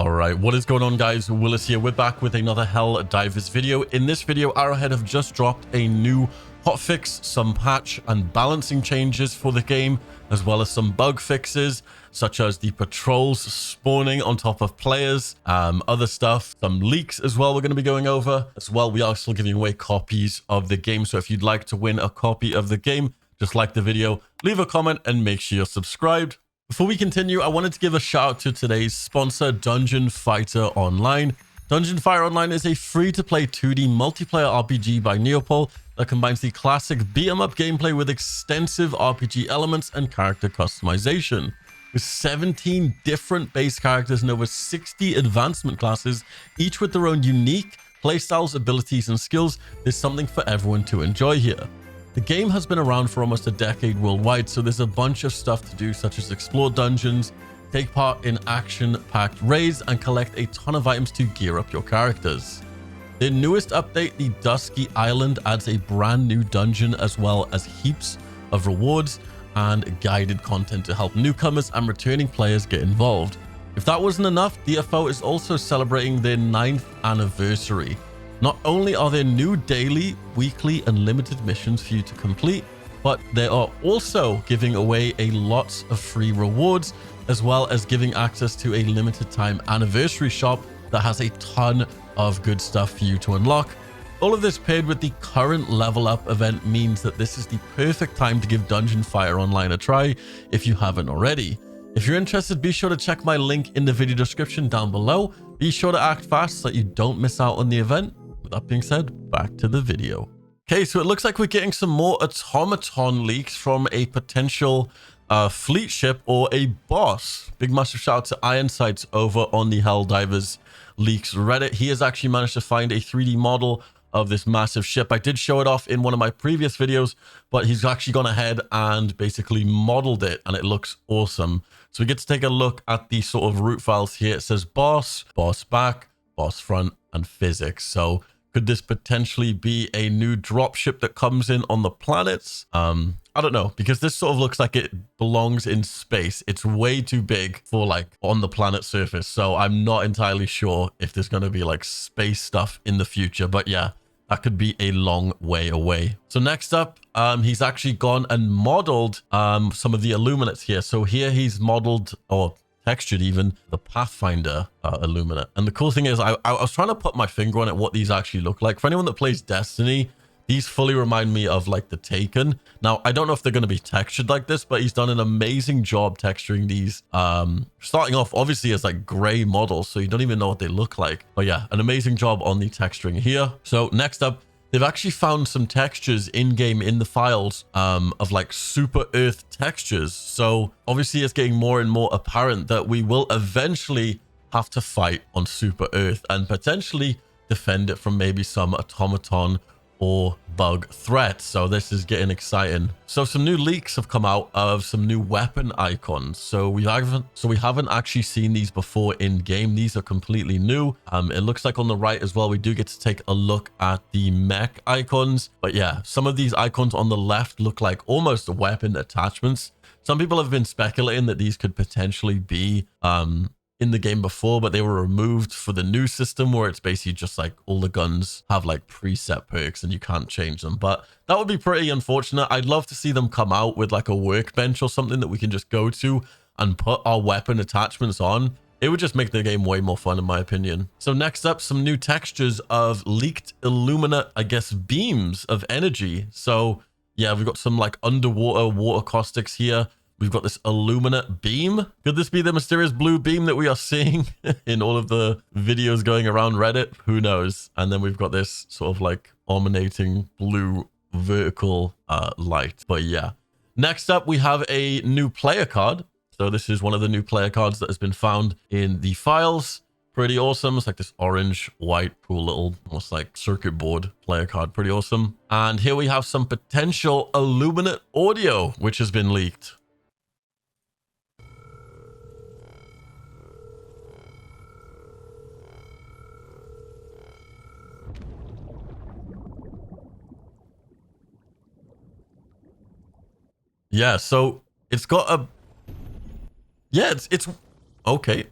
All right, what is going on, guys? Willis here. We're back with another Helldivers video. In this video, Arrowhead have just dropped a new hotfix, some patch and balancing changes for the game, as well as some bug fixes, such as the patrols spawning on top of players, other stuff, some leaks as well we're going to be going over. As well, we are still giving away copies of the game, so if you'd like to win a copy of the game, just like the video, leave a comment, and make sure you're subscribed. Before we continue, I wanted to give a shout out to today's sponsor, Dungeon Fighter Online. Dungeon Fighter Online is a free-to-play 2D multiplayer RPG by Neopol that combines the classic beat-em-up gameplay with extensive RPG elements and character customization. With 17 different base characters and over 60 advancement classes, each with their own unique playstyles, abilities, and skills, there's something for everyone to enjoy here. The game has been around for almost a decade worldwide, so there's a bunch of stuff to do, such as explore dungeons, take part in action-packed raids, and collect a ton of items to gear up your characters. Their newest update, the Dusky Island, adds a brand new dungeon as well as heaps of rewards and guided content to help newcomers and returning players get involved. If that wasn't enough, DFO is also celebrating their 9th anniversary. Not only are there new daily, weekly, and limited missions for you to complete, but they are also giving away a lots of free rewards, as well as giving access to a limited time anniversary shop that has a ton of good stuff for you to unlock. All of this paired with the current level up event means that this is the perfect time to give Dungeon Fighter Online a try if you haven't already. If you're interested, be sure to check my link in the video description down below. Be sure to act fast so that you don't miss out on the event. With that being said, back to the video. Okay, so it looks like we're getting some more Automaton leaks from a potential fleet ship or a boss. Big massive shout out to Ironsights over on the Helldivers leaks Reddit. He has actually managed to find a 3D model of this massive ship. I did show it off in one of my previous videos, but he's actually gone ahead and basically modeled it, and it looks awesome. So we get to take a look at the sort of root files here. It says boss, boss back, boss front, and physics. So could this potentially be a new dropship that comes in on the planets? I don't know, because this sort of looks like it belongs in space. It's way too big for like on the planet surface. So I'm not entirely sure if there's going to be like space stuff in the future, but yeah, that could be a long way away. So next up, he's actually gone and modeled some of the Illuminates here. So here he's modeled, or textured even, the Pathfinder Illuminate. And the cool thing is, I was trying to put my finger on it, what these actually look like. For anyone that plays Destiny, these fully remind me of like the Taken. Now, I don't know if they're going to be textured like this, but he's done an amazing job texturing these. Starting off, obviously, as like gray models, so you don't even know what they look like. But yeah, an amazing job on the texturing here. So next up, they've actually found some textures in-game in the files of like super Earth textures. So obviously it's getting more and more apparent that we will eventually have to fight on super Earth and potentially defend it from maybe some automaton or bug threats. So this is getting exciting. So some new leaks have come out of some new weapon icons. So we haven't actually seen these before in game. These are completely new. It looks like on the right as well, we do get to take a look at the mech icons. But yeah, some of these icons on the left look like almost weapon attachments. Some people have been speculating that these could potentially be in the game before, but they were removed for the new system where it's basically just like all the guns have like preset perks and you can't change them. But that would be pretty unfortunate. I'd love to see them come out with like a workbench or something that we can just go to and put our weapon attachments on. It would just make the game way more fun, in my opinion. So next up, some new textures of leaked Illuminate, I guess, beams of energy. So yeah, we've got some like underwater water caustics here. We've got this Illuminate beam. Could this be the mysterious blue beam that we are seeing in all of the videos going around Reddit? Who knows? And then we've got this sort of like emanating blue vertical light. But yeah. Next up, we have a new player card. So this is one of the new player cards that has been found in the files. Pretty awesome. It's like this orange, white, cool little, almost like circuit board player card. Pretty awesome. And here we have some potential Illuminate audio, which has been leaked. Yeah, so it's got a... Yeah, it's... Okay.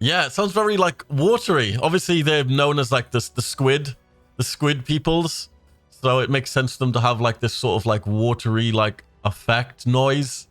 Yeah, it sounds very like watery. Obviously, they're known as like the squid peoples. So it makes sense for them to have like this sort of like watery like effect noise.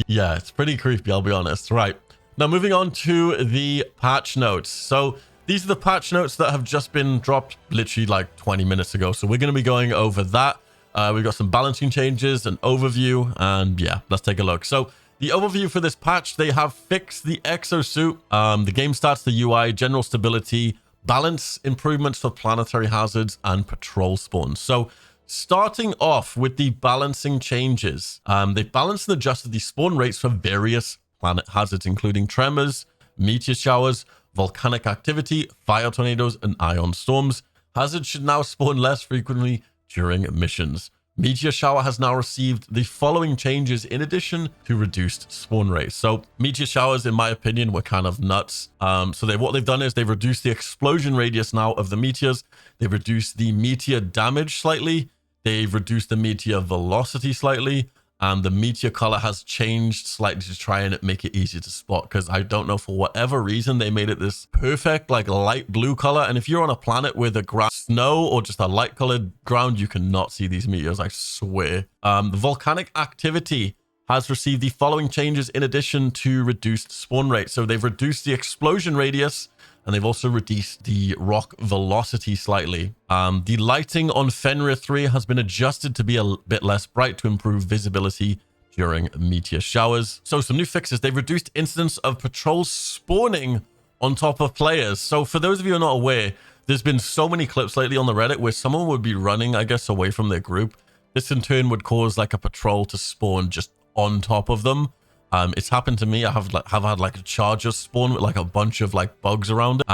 Yeah, it's pretty creepy, I'll be honest. Right. Now moving on to the patch notes. So these are the patch notes that have just been dropped literally like 20 minutes ago. So we're going to be going over that. We've got some balancing changes, an overview, and yeah, let's take a look. So the overview for this patch, they have fixed the exosuit, the game stats, the UI, general stability, balance improvements for planetary hazards, and patrol spawns. So starting off with the balancing changes, they balanced and adjusted the spawn rates for various planet hazards, including tremors, meteor showers, volcanic activity, fire tornadoes, and ion storms. Hazards should now spawn less frequently during missions. Meteor shower has now received the following changes in addition to reduced spawn rates. So meteor showers, in my opinion, were kind of nuts. What they've done is they've reduced the explosion radius now of the meteors. They've reduced the meteor damage slightly. They've reduced the meteor velocity slightly. And the meteor color has changed slightly to try and make it easier to spot, because I don't know, for whatever reason, they made it this perfect, like light blue color. And if you're on a planet with a ground snow or just a light colored ground, you cannot see these meteors, I swear. The volcanic activity has received the following changes in addition to reduced spawn rate. So they've reduced the explosion radius, and they've also reduced the rock velocity slightly. The lighting on Fenrir 3 has been adjusted to be a bit less bright to improve visibility during meteor showers. So some new fixes. They've reduced incidents of patrols spawning on top of players. So for those of you who are not aware, there's been so many clips lately on the Reddit where someone would be running, I guess, away from their group. This in turn would cause like a patrol to spawn just on top of them. It's happened to me. I have had like a charger spawn with like a bunch of like bugs around it.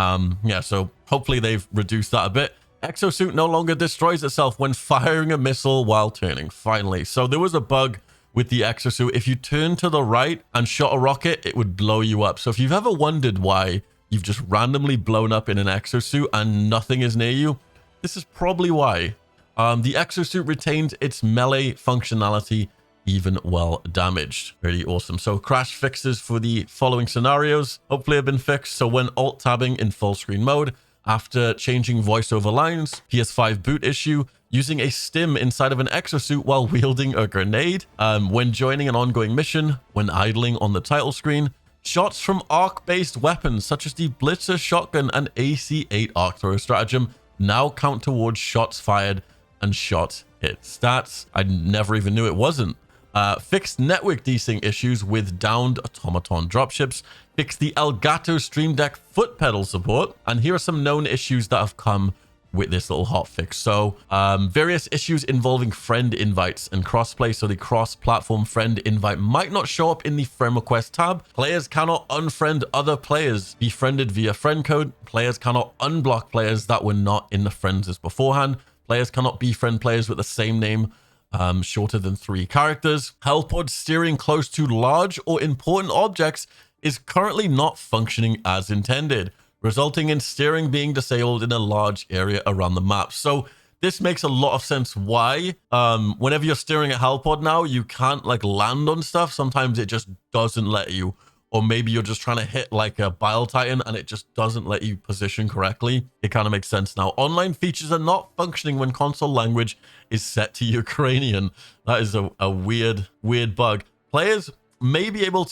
Yeah, so hopefully they've reduced that a bit. Exosuit no longer destroys itself when firing a missile while turning, finally. So there was a bug with the exosuit. If you turn to the right and shot a rocket, it would blow you up. So if you've ever wondered why you've just randomly blown up in an exosuit and nothing is near you, this is probably why. The exosuit retains its melee functionality even while damaged. Really awesome. So crash fixes for the following scenarios hopefully have been fixed. So when alt tabbing in full screen mode, after changing voiceover lines, PS5 boot issue, using a stim inside of an exosuit while wielding a grenade, when joining an ongoing mission, when idling on the title screen, shots from arc-based weapons such as the Blitzer shotgun and AC-8 arc thrower stratagem now count towards shots fired and shots hit stats. I never even knew it wasn't. Fixed network desync issues with downed Automaton dropships. Fixed the Elgato Stream Deck foot pedal support. And here are some known issues that have come with this little hotfix. So various issues involving friend invites and crossplay. So the cross-platform friend invite might not show up in the friend request tab. Players cannot unfriend other players befriended via friend code. Players cannot unblock players that were not in the friends list beforehand. Players cannot befriend players with the same name shorter than 3 characters. Hellpod steering close to large or important objects is currently not functioning as intended, resulting in steering being disabled in a large area around the map. So this makes a lot of sense why whenever you're steering a Hellpod now, you can't like land on stuff. Sometimes it just doesn't let you. Or maybe you're just trying to hit like a Bile Titan and it just doesn't let you position correctly. It kind of makes sense now. Online features are not functioning when console language is set to Ukrainian. That is a weird bug. Players may be unable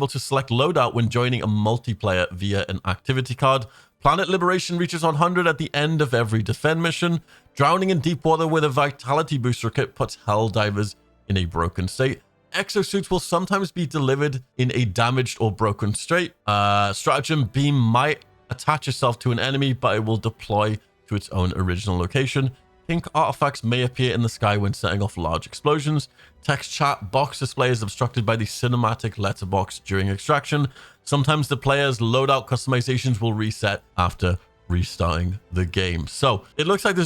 to select loadout when joining a multiplayer via an activity card. Planet liberation reaches 100 at the end of every defend mission. Drowning in deep water with a vitality booster kit puts Helldivers in a broken state. Exosuits will sometimes be delivered in a damaged or broken state. Stratagem beam might attach itself to an enemy, but it will deploy to its own original location. Pink artifacts may appear in the sky when setting off large explosions. Text chat box display is obstructed by the cinematic letterbox during extraction. Sometimes the player's loadout customizations will reset after restarting the game. So it looks like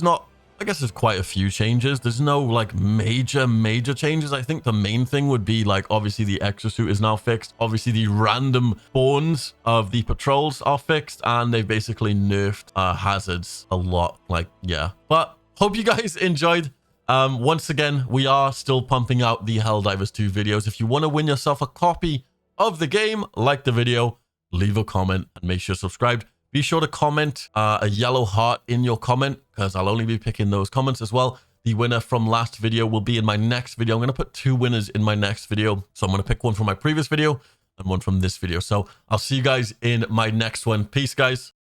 I guess there's quite a few changes. There's no like major changes. I think the main thing would be like, obviously the exosuit is now fixed. Obviously the random spawns of the patrols are fixed, and they've basically nerfed hazards a lot. Like, yeah. But hope you guys enjoyed. Once again, we are still pumping out the Helldivers 2 videos. If you want to win yourself a copy of the game, like the video, leave a comment, and make sure you're subscribed. Be sure to comment a yellow heart in your comment, because I'll only be picking those comments as well. The winner from last video will be in my next video. I'm going to put 2 winners in my next video. So I'm going to pick one from my previous video and one from this video. So I'll see you guys in my next one. Peace, guys.